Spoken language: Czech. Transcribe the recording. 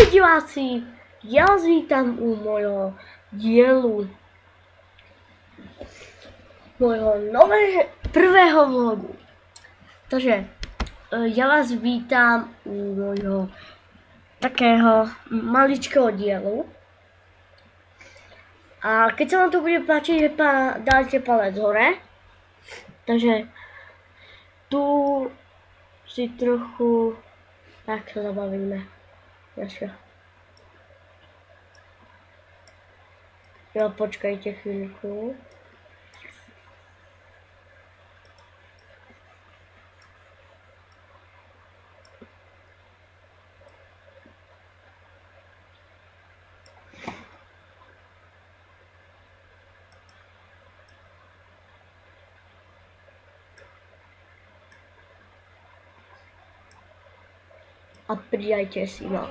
Ahoj diváci, já vás vítám u mojho dílu, mojho prvého vlogu. Takže já vás vítám u mojho takého maličkého dílu. A keď sa vám to bude páčiť, dajte palec hore. Takže tu si trochu tak sa zabavíme. Jo, počkajte chvíľku. A pridajte si ma.